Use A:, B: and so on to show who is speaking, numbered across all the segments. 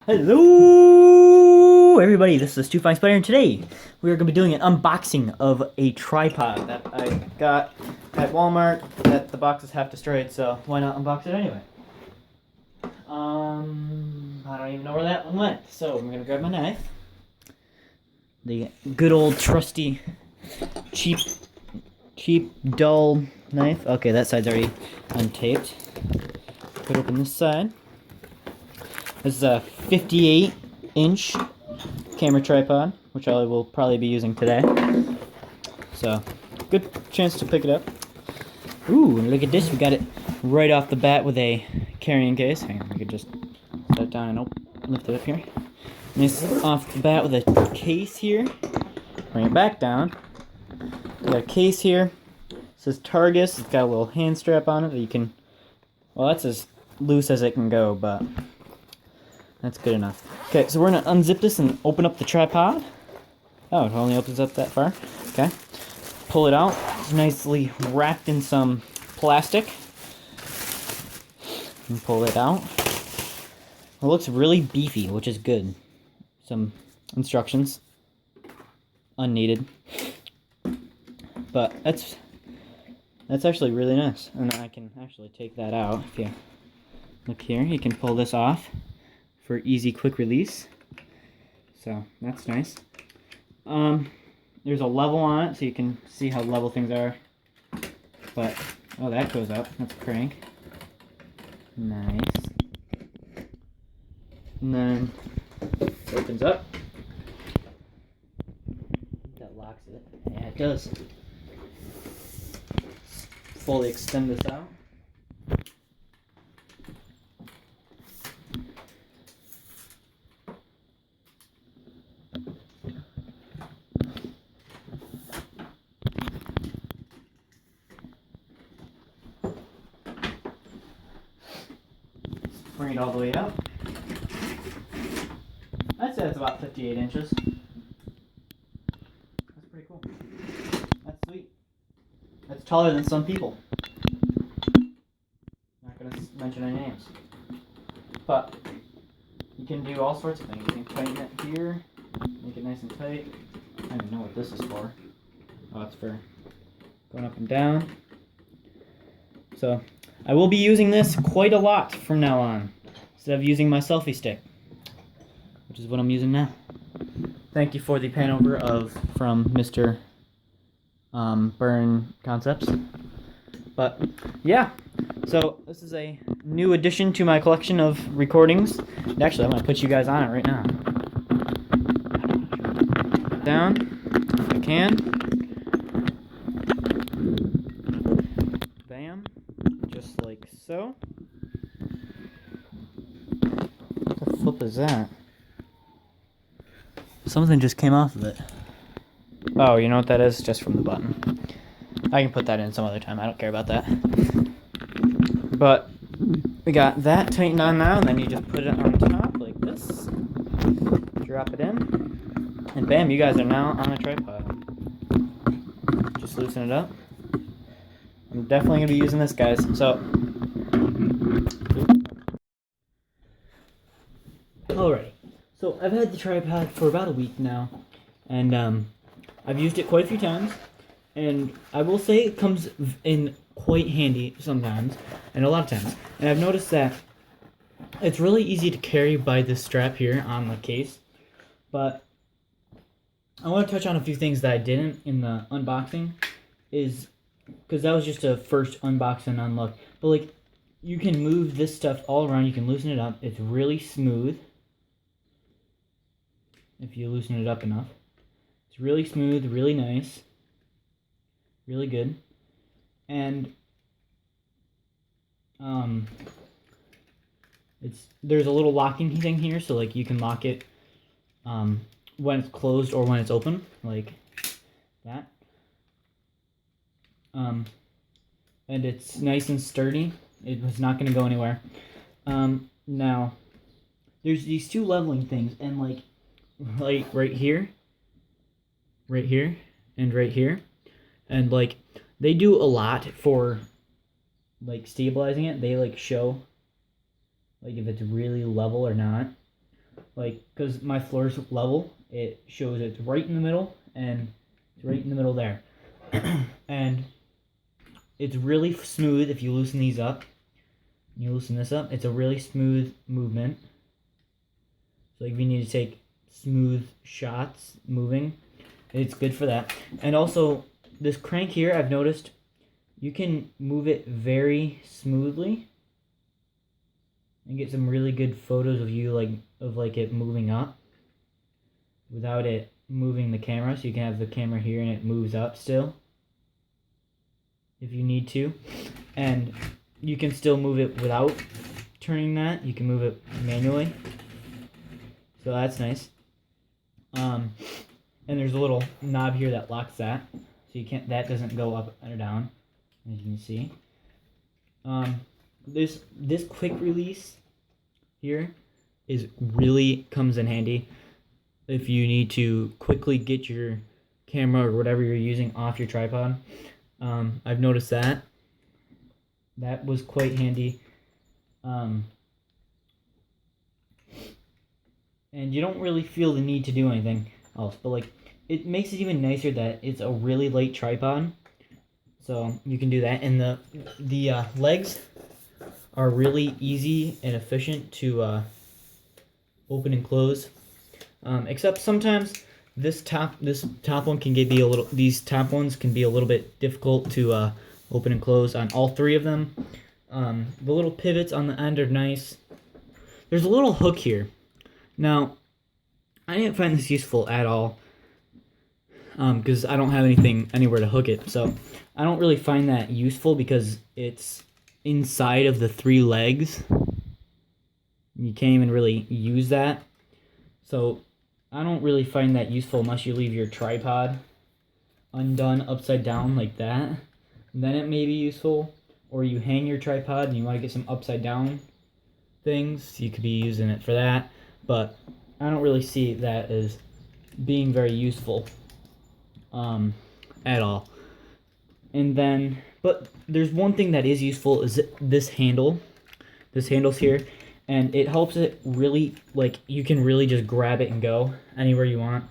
A: Hello, everybody. This is Stu Fine Spider, and today we are going to be doing an unboxing of a tripod that I got at Walmart. That the box is half destroyed, so why not unbox it anyway? I don't even know where that one went, so I'm going to grab my knife. The good old trusty, cheap, dull knife. Okay, that side's already untaped. Put open this side. This is a 58-inch camera tripod, which I will probably be using today. So, good chance to pick it up. Ooh, and look at this. We got it right off the bat with a carrying case. Hang on, we could just set it down and lift it up here. And it's off the bat with a case here. Bring it back down. We got a case here. It says Targus. It's got a little hand strap on it that you can... Well, that's as loose as it can go, but... that's good enough. Okay, so we're going to unzip this and open up the tripod. Oh, it only opens up that far. Okay. Pull it out. It's nicely wrapped in some plastic. And pull it out. It looks really beefy, which is good. Some instructions. Unneeded. But that's actually really nice. And I can actually take that out. If you look here, you can pull this off for easy, quick release. So that's nice. There's a level on it, so you can see how level things are. But oh, that goes up. That's a crank. Nice. And then it opens up. That locks it. Yeah, it does. Fully extend this out. Bring it all the way up. I'd say that's about 58 inches. That's pretty cool. That's sweet. That's taller than some people. Not going to mention any names. But you can do all sorts of things. You can tighten it here, make it nice and tight. I don't even know what this is for. Oh, it's for going up and down. So I will be using this quite a lot from now on, instead of using my selfie stick, which is what I'm using now. Thank you for the pan over from Mr. Burn Concepts. But yeah, so this is a new addition to my collection of recordings. And actually, I'm going to put you guys on it right now. Down, if I can. Bam. Just like so. What the flip is that? Something just came off of it. Oh, you know what that is? Just from the button. I can put that in some other time. I don't care about that. But we got that tightened on now, and then you just put it on top like this. Drop it in. And bam, you guys are now on a tripod. Just loosen it up. I'm definitely going to be using this, guys. So, alrighty. So, I've had the tripod for about a week now, and I've used it quite a few times, and I will say it comes in quite handy sometimes, and a lot of times. And I've noticed that it's really easy to carry by this strap here on the case, but I want to touch on a few things that I didn't in the unboxing, because that was just a first unbox and unlock. But like, you can move this stuff all around. You can loosen it up. It's really smooth. If you loosen it up enough, it's really smooth, really nice, really good. And there's a little locking thing here, so like you can lock it when it's closed or when it's open, like that. And it's nice and sturdy. It was not going to go anywhere. Now, there's these two leveling things, and like right here, and right here, and like they do a lot for like stabilizing it. They like show like if it's really level or not. like, because my floor's level, it shows it's right in the middle, and it's right in the middle there. And it's really smooth if you loosen these up. You loosen this up, it's a really smooth movement. So if you need to take smooth shots moving, it's good for that. And also, this crank here, I've noticed, you can move it very smoothly and get some really good photos of you, like it moving up without it moving the camera. So you can have the camera here and it moves up still if you need to. And you can still move it without turning that. You can move it manually. So that's nice. And there's a little knob here that locks that. So you can't, that doesn't go up or down, as you can see. This quick release here really comes in handy if you need to quickly get your camera or whatever you're using off your tripod. I've noticed that was quite handy. And you don't really feel the need to do anything else, but like, it makes it even nicer that it's a really light tripod, so you can do that. And the legs are really easy and efficient to open and close, except sometimes this top one can be a little, these top ones can be a little bit difficult to open and close on all three of them. The little pivots on the end are nice. There's a little hook here. Now, I didn't find this useful at all, because I don't have anywhere to hook it. So I don't really find that useful because it's inside of the three legs. You can't even really use that. So I don't really find that useful unless you leave your tripod undone upside down like that. Then it may be useful. Or you hang your tripod and you want to get some upside down things, you could be using it for that. But I don't really see that as being very useful at all. And then, but there's one thing that is useful, is this handle. This handle's here, and it helps it really, like, you can really just grab it and go anywhere you want.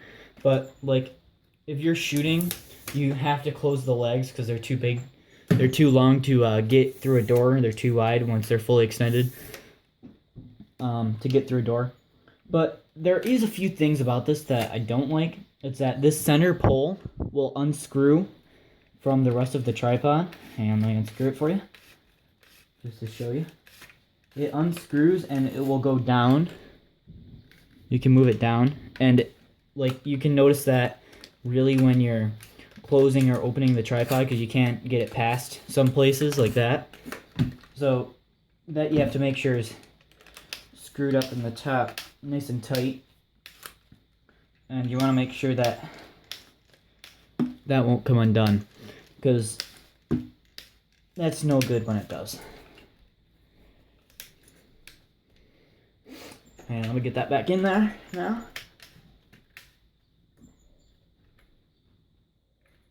A: But like, if you're shooting, you have to close the legs because they're too big. They're too long to get through a door. They're too wide once they're fully extended to get through a door. But there is a few things about this that I don't like. It's that this center pole will unscrew from the rest of the tripod. Hang on, let me unscrew it for you, just to show you. It unscrews and it will go down. You can move it down, and like, you can notice that really when you're closing or opening the tripod, because you can't get it past some places like that. So that you have to make sure is screwed up in the top nice and tight, and you want to make sure that that won't come undone, because that's no good when it does. And let me get that back in there now.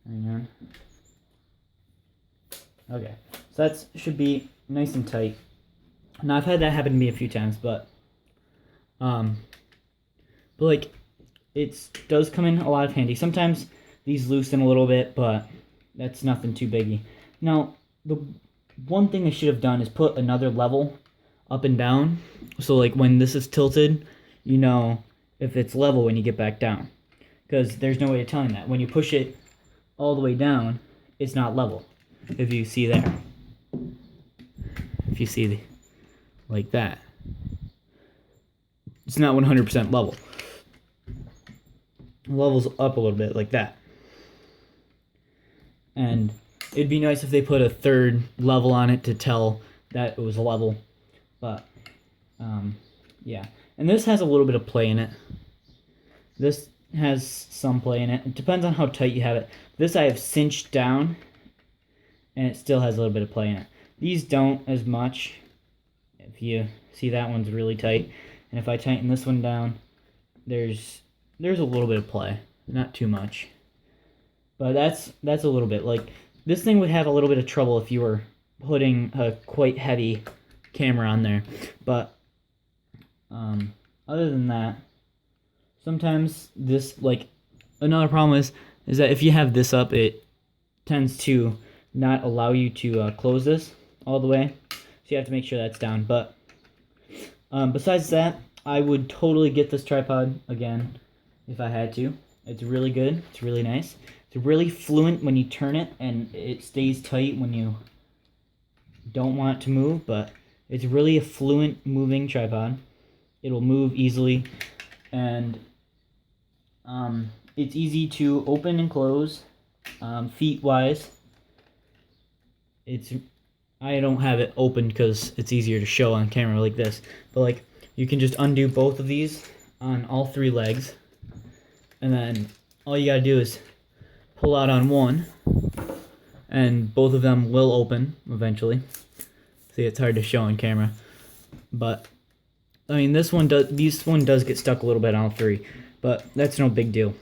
A: Hang on. Okay, so that should be nice and tight. Now, I've had that happen to me a few times, but like, it does come in a lot of handy. Sometimes these loosen a little bit, but that's nothing too biggie. Now, the one thing I should have done is put another level up and down, so like when this is tilted, you know if it's level when you get back down, because there's no way of telling that. When you push it all the way down, it's not level. If you see there, if you see like that, it's not 100% level. Level's up a little bit like that. And it'd be nice if they put a third level on it to tell that it was level. But yeah, and this has a little bit of play in it. This has some play in it. It depends on how tight you have it. This I have cinched down, and it still has a little bit of play in it. These don't as much. If you see, that one's really tight, and if I tighten this one down, there's a little bit of play, not too much. But that's a little bit. Like, this thing would have a little bit of trouble if you were putting a quite heavy camera on there. But other than that, sometimes this, like, another problem is that if you have this up, it tends to not allow you to close this all the way. So you have to make sure that's down. But besides that, I would totally get this tripod again if I had to. It's really good. It's really nice. It's really fluent when you turn it, and it stays tight when you don't want it to move, but it's really a fluent moving tripod. It'll move easily, and it's easy to open and close, feet wise. I don't have it open because it's easier to show on camera like this, but like you can just undo both of these on all 3 legs, and then all you gotta do is pull out on one, and both of them will open eventually. See, it's hard to show on camera, but I mean this one does get stuck a little bit on all 3, but that's no big deal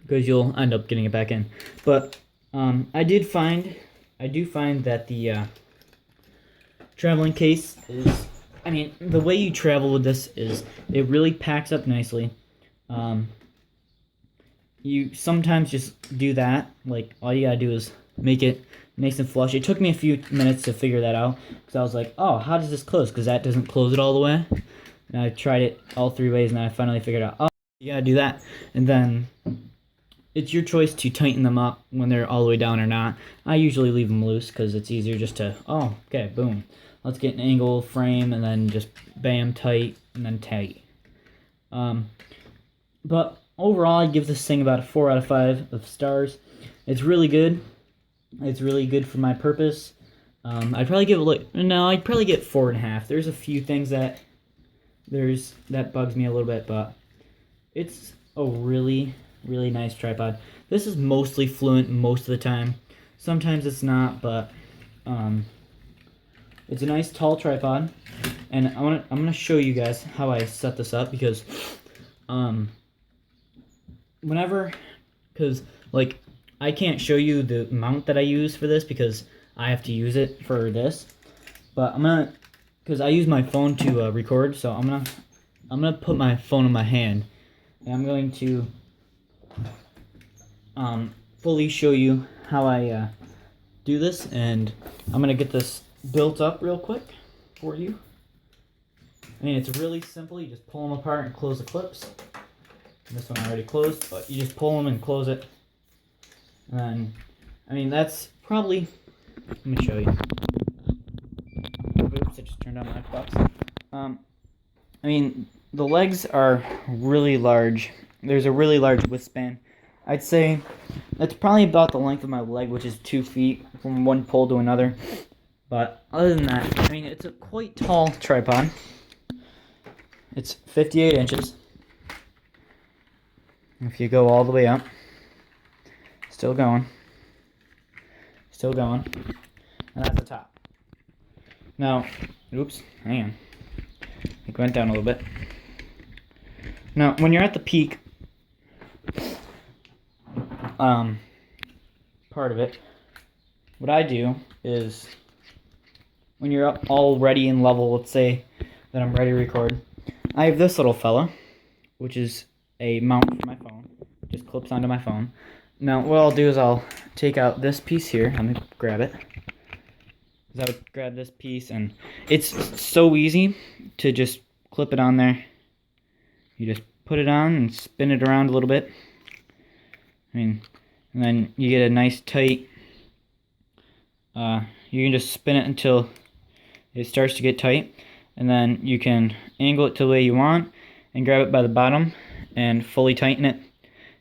A: because you'll end up getting it back in. But I do find that the traveling case is, I mean, the way you travel with this is it really packs up nicely. You sometimes just do that, like all you gotta do is make it nice and flush. It took me a few minutes to figure that out because I was like, oh, how does this close? Because that doesn't close it all the way. And I tried it all 3 ways, and I finally figured out, oh, you gotta do that. And then it's your choice to tighten them up when they're all the way down or not. I usually leave them loose because it's easier just to, oh, okay, boom. Let's get an angle, frame, and then just bam, tight, and then tight. But overall, I give this thing about a 4 out of 5 of stars. It's really good. It's really good for my purpose. I'd probably give it I'd probably get 4.5. There's a few things that bugs me a little bit, but it's a really, really nice tripod. This is mostly fluent most of the time. Sometimes it's not, but it's a nice tall tripod, and I'm gonna show you guys how I set this up because like I can't show you the mount that I use for this because I have to use it for this, but because I use my phone to record, so I'm gonna put my phone in my hand, and I'm going to fully show you how I do this, and I'm gonna get this built up real quick for you. I mean, it's really simple. You just pull them apart and close the clips. And this one I already closed, but you just pull them and close it. And then, I mean, that's probably, let me show you. Oops, I just turned on my Xbox. I mean, the legs are really large. There's a really large width span. I'd say that's probably about the length of my leg, which is 2 feet from one pole to another. But other than that, I mean, it's a quite tall tripod. It's 58 inches. If you go all the way up, still going, and that's the top. Now, oops, hang on. It went down a little bit. Now, when you're at the peak, part of it, what I do is, when you're up all ready and level, let's say that I'm ready to record, I have this little fella, which is a mount for my phone. It just clips onto my phone. Now, what I'll do is I'll take out this piece here. Let me grab it. I would grab this piece, and it's so easy to just clip it on there. You just put it on and spin it around a little bit. I mean, and then you get a nice tight, you can just spin it until it starts to get tight, and then you can angle it to the way you want and grab it by the bottom and fully tighten it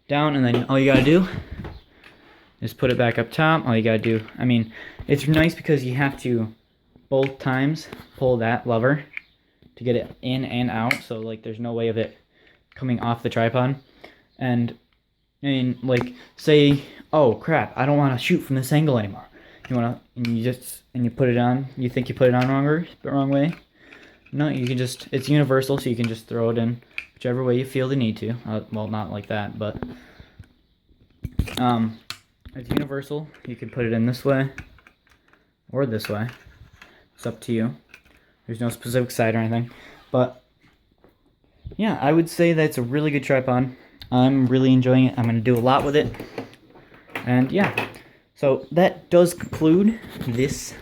A: down, and then all you gotta do is put it back up top. All you gotta do, I mean, it's nice because you have to both times pull that lever to get it in and out, so like there's no way of it coming off the tripod. And I mean, like, say, oh crap, I don't want to shoot from this angle anymore. You put it on. You think you put it on the wrong way. No, you can just, it's universal, so you can just throw it in whichever way you feel the need to. Well, not like that, but it's universal. You can put it in this way or this way. It's up to you. There's no specific side or anything, but yeah, I would say that's a really good tripod. I'm really enjoying it. I'm going to do a lot with it. And yeah, so that does conclude this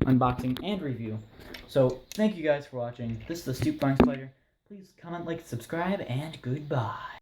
A: unboxing and review. So thank you guys for watching. This is the Stoop Farm Spider. Please comment, like, subscribe, and goodbye.